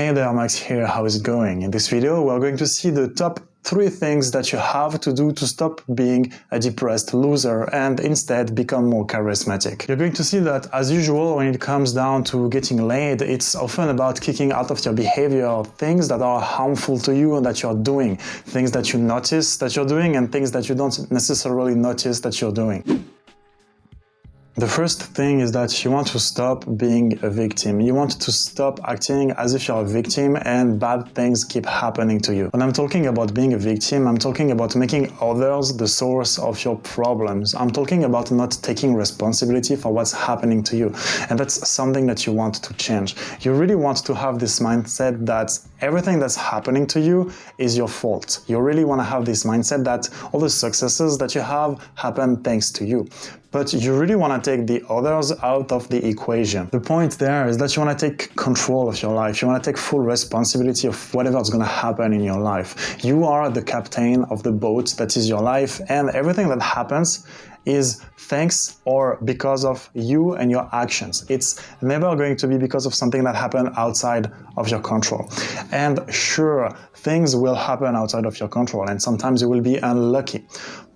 Hey there, Max here, how is it going? In this video, we're going to see the top 3 things that you have to do to stop being a depressed loser and instead become more charismatic. You're going to see that, as usual, when it comes down to getting laid, it's often about kicking out of your behavior things that are harmful to you and that you're doing, things that you notice that you're doing and things that you don't necessarily notice that you're doing. The first thing is that you want to stop being a victim. You want to stop acting as if you're a victim and bad things keep happening to you. When I'm talking about being a victim, I'm talking about making others the source of your problems. I'm talking about not taking responsibility for what's happening to you. And that's something that you want to change. You really want to have this mindset that everything that's happening to you is your fault. You really want to have this mindset that all the successes that you have happen thanks to you. But you really want to take the others out of the equation. The point there is that you want to take control of your life. You want to take full responsibility of whatever's going to happen in your life. You are the captain of the boat that is your life, and everything that happens is thanks or because of you and your actions. It's never going to be because of something that happened outside of your control. And sure, things will happen outside of your control, and sometimes you will be unlucky.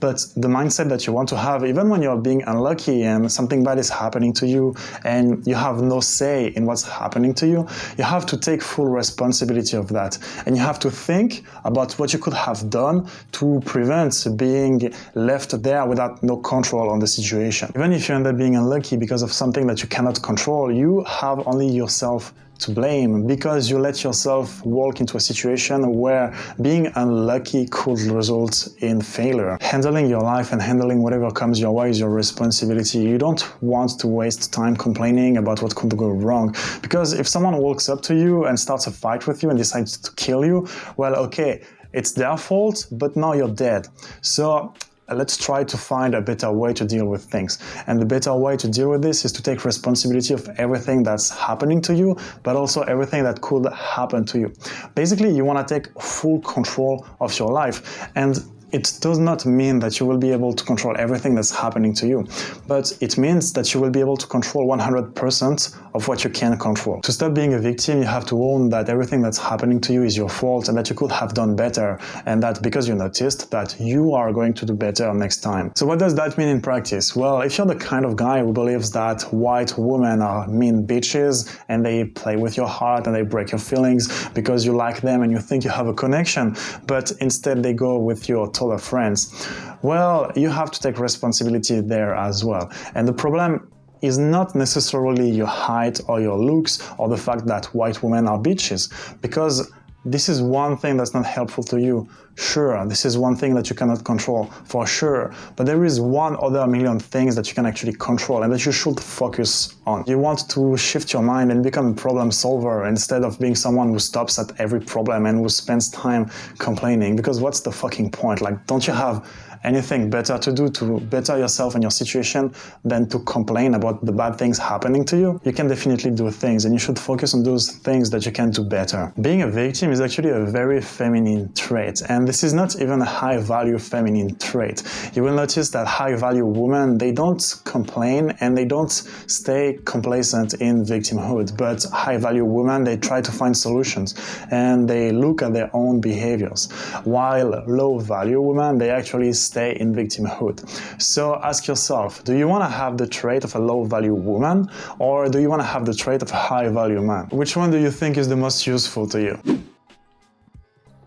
But the mindset that you want to have, even when you're being unlucky and something bad is happening to you and you have no say in what's happening to you, you have to take full responsibility of that. And you have to think about what you could have done to prevent being left there without no control on the situation. Even if you end up being unlucky because of something that you cannot control, you have only yourself to blame because you let yourself walk into a situation where being unlucky could result in failure. Handling your life and handling whatever comes your way is your responsibility. You don't want to waste time complaining about what could go wrong, because if someone walks up to you and starts a fight with you and decides to kill you, well, okay, it's their fault, but now you're dead. So let's try to find a better way to deal with things. And the better way to deal with this is to take responsibility of everything that's happening to you, but also everything that could happen to you. Basically, you want to take full control of your life. And it does not mean that you will be able to control everything that's happening to you, but it means that you will be able to control 100% of what you can control. To stop being a victim, you have to own that everything that's happening to you is your fault and that you could have done better, and that because you noticed that you are going to do better next time. So what does that mean in practice? Well, if you're the kind of guy who believes that white women are mean bitches and they play with your heart and they break your feelings because you like them and you think you have a connection, but instead they go with your taller friends, well, you have to take responsibility there as well. And the problem is not necessarily your height or your looks or the fact that white women are bitches, because this is one thing that's not helpful to you. Sure, this is one thing that you cannot control, for sure, but there is one other million things that you can actually control and that you should focus on. You want to shift your mind and become a problem solver instead of being someone who stops at every problem and who spends time complaining, because what's the fucking point? Like, don't you have anything better to do to better yourself and your situation than to complain about the bad things happening to you? You can definitely do things, and you should focus on those things that you can do better. Being a victim is actually a very feminine trait, and this is not even a high-value feminine trait. You will notice that high-value women, they don't complain and they don't stay complacent in victimhood, but high-value women, they try to find solutions and they look at their own behaviors, while low-value women, they actually stay in victimhood. So ask yourself, do you want to have the trait of a low-value woman, or do you want to have the trait of a high-value man? Which one do you think is the most useful to you?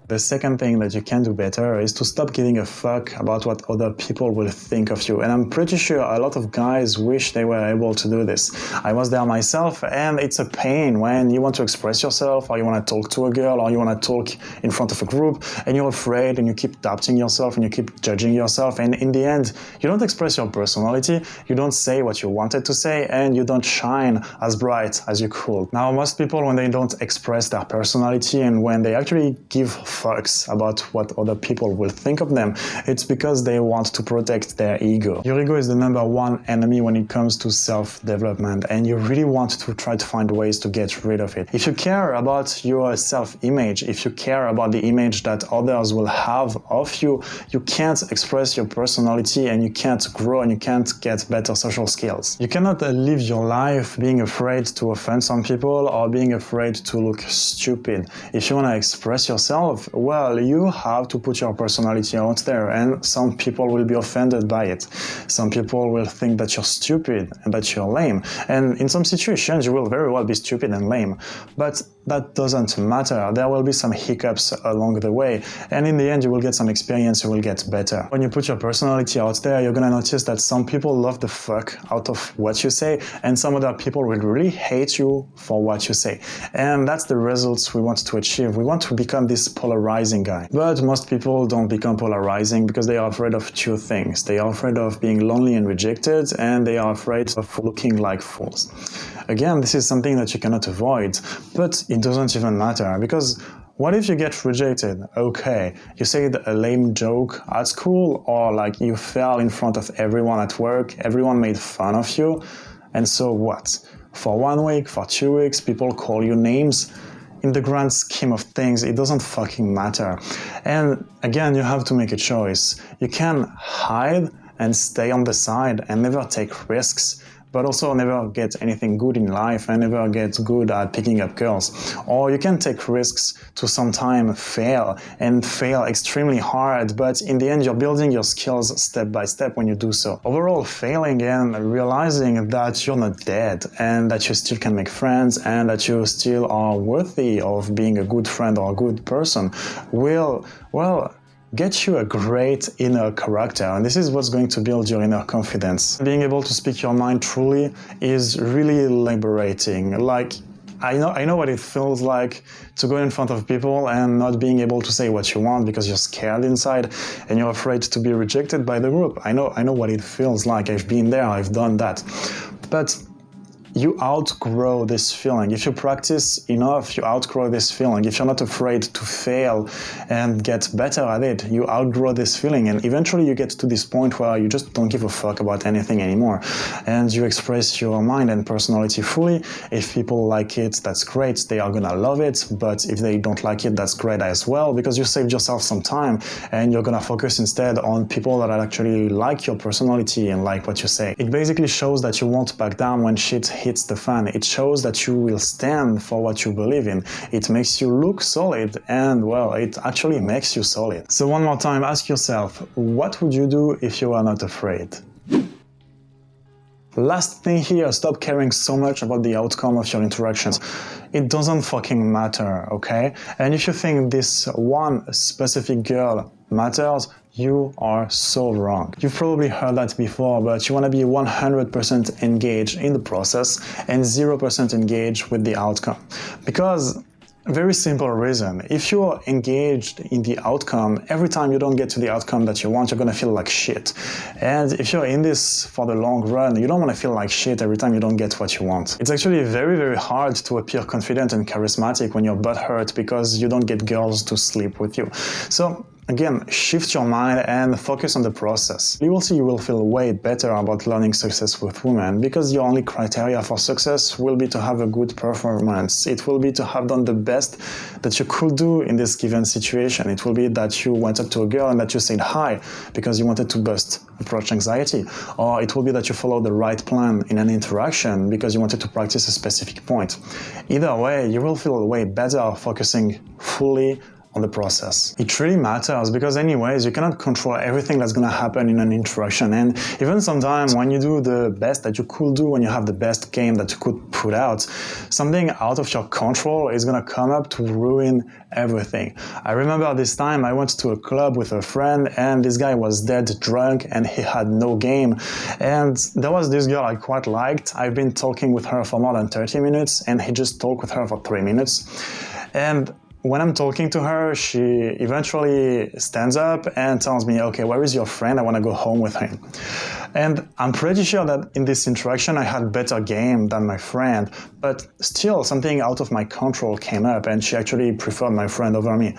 The second thing that you can do better is to stop giving a fuck about what other people will think of you. And I'm pretty sure a lot of guys wish they were able to do this. I was there myself, and it's a pain when you want to express yourself, or you want to talk to a girl, or you want to talk in front of a group, and you're afraid and you keep doubting yourself and you keep judging yourself, and in the end you don't express your personality, you don't say what you wanted to say, and you don't shine as bright as you could. Now, most people, when they don't express their personality and when they actually give fucks about what other people will think of them. It's because they want to protect their ego. Your ego is the number one enemy when it comes to self-development, and you really want to try to find ways to get rid of it. If you care about your self-image, if you care about the image that others will have of you, you can't express your personality and you can't grow and you can't get better social skills. You cannot live your life being afraid to offend some people or being afraid to look stupid. If you want to express yourself, well, you have to put your personality out there, and some people will be offended by it. Some people will think that you're stupid and that you're lame. And in some situations, you will very well be stupid and lame. But that doesn't matter. There will be some hiccups along the way. And in the end, you will get some experience, you will get better. When you put your personality out there, you're gonna notice that some people love the fuck out of what you say, and some other people will really hate you for what you say. And that's the results we want to achieve. We want to become this polarizing guy. But most people don't become polarizing because they are afraid of two things. They are afraid of being lonely and rejected, and they are afraid of looking like fools. Again, this is something that you cannot avoid, but it doesn't even matter, because what if you get rejected? Okay, you said a lame joke at school, or like you fell in front of everyone at work, everyone made fun of you, and so what? For 1 week, for 2 weeks, people call you names. In the grand scheme of things, it doesn't fucking matter. And again, you have to make a choice. You can hide and stay on the side and never take risks, but also never get anything good in life and never get good at picking up girls. Or you can take risks to sometimes fail and fail extremely hard, but in the end you're building your skills step by step when you do so. Overall, failing and realizing that you're not dead and that you still can make friends and that you still are worthy of being a good friend or a good person will, well, get you a great inner character, and this is what's going to build your inner confidence. Being able to speak your mind truly is really liberating. Like, I know what it feels like to go in front of people and not being able to say what you want because you're scared inside and you're afraid to be rejected by the group. I know what it feels like. I've been there, I've done that. But you outgrow this feeling. If you practice enough, you outgrow this feeling. If you're not afraid to fail and get better at it, you outgrow this feeling, and eventually you get to this point where you just don't give a fuck about anything anymore, and you express your mind and personality fully. If people like it, that's great, they are gonna love it, but if they don't like it, that's great as well, because you saved yourself some time and you're gonna focus instead on people that actually like your personality and like what you say. It basically shows that you won't back down when shit hits the fan. It shows that you will stand for what you believe in. It makes you look solid, and well, it actually makes you solid. So one more time, ask yourself, what would you do if you are not afraid? Last thing here, stop caring so much about the outcome of your interactions. It doesn't fucking matter, okay? And if you think this one specific girl matters, you are so wrong. You've probably heard that before, but you want to be 100% engaged in the process and 0% engaged with the outcome. Because very simple reason. If you're engaged in the outcome, every time you don't get to the outcome that you want, you're gonna feel like shit. And if you're in this for the long run, you don't want to feel like shit every time you don't get what you want. It's actually very, very hard to appear confident and charismatic when you're butthurt because you don't get girls to sleep with you. So again, shift your mind and focus on the process. You will see you will feel way better about learning success with women, because your only criteria for success will be to have a good performance. It will be to have done the best that you could do in this given situation. It will be that you went up to a girl and that you said hi because you wanted to bust approach anxiety. Or it will be that you followed the right plan in an interaction because you wanted to practice a specific point. Either way, you will feel way better focusing fully on the process. It really matters because anyways, you cannot control everything that's gonna happen in an interaction, and even sometimes when you do the best that you could do, when you have the best game that you could put out, something out of your control is gonna come up to ruin everything. I remember this time I went to a club with a friend and this guy was dead drunk and he had no game, and there was this girl I quite liked. I've been talking with her for more than 30 minutes and he just talked with her for 3 minutes, and when I'm talking to her, she eventually stands up and tells me, okay, where is your friend? I want to go home with him. And I'm pretty sure that in this interaction, I had better game than my friend, but still something out of my control came up and she actually preferred my friend over me.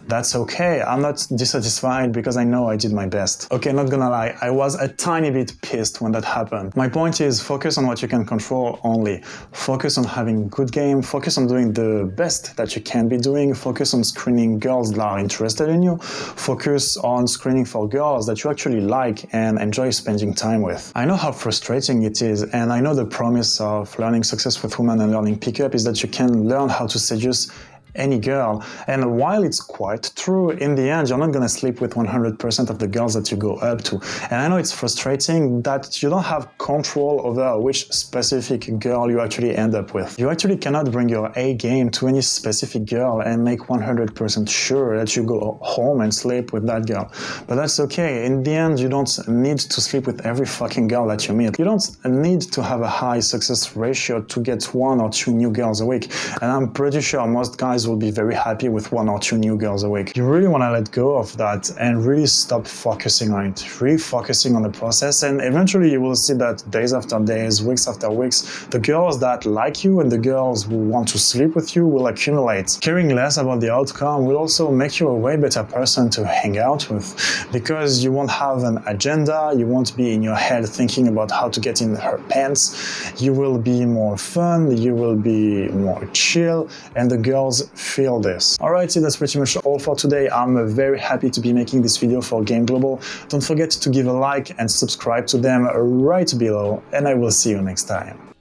That's okay. I'm not dissatisfied because I know I did my best. Okay, not gonna lie, I was a tiny bit pissed when that happened. My point is, focus on what you can control only. Focus on having good game, focus on doing the best that you can be doing, focus on screening girls that are interested in you, focus on screening for girls that you actually like and enjoy spending time with. I know how frustrating it is, and I know the promise of learning success with women and learning pickup is that you can learn how to seduce any girl. And while it's quite true, in the end, you're not going to sleep with 100% of the girls that you go up to. And I know it's frustrating that you don't have control over which specific girl you actually end up with. You actually cannot bring your A game to any specific girl and make 100% sure that you go home and sleep with that girl. But that's okay. In the end, you don't need to sleep with every fucking girl that you meet. You don't need to have a high success ratio to get 1 or 2 new girls a week. And I'm pretty sure most guys will be very happy with 1 or 2 new girls a week. You really want to let go of that and really stop focusing on it, really focusing on the process, and eventually you will see that days after days, weeks after weeks, the girls that like you and the girls who want to sleep with you will accumulate. Caring less about the outcome will also make you a way better person to hang out with, because you won't have an agenda, you won't be in your head thinking about how to get in her pants, you will be more fun, you will be more chill, and the girls feel this. Alrighty, that's pretty much all for today. I'm very happy to be making this video for Game Global. Don't forget to give a like and subscribe to them right below, and I will see you next time.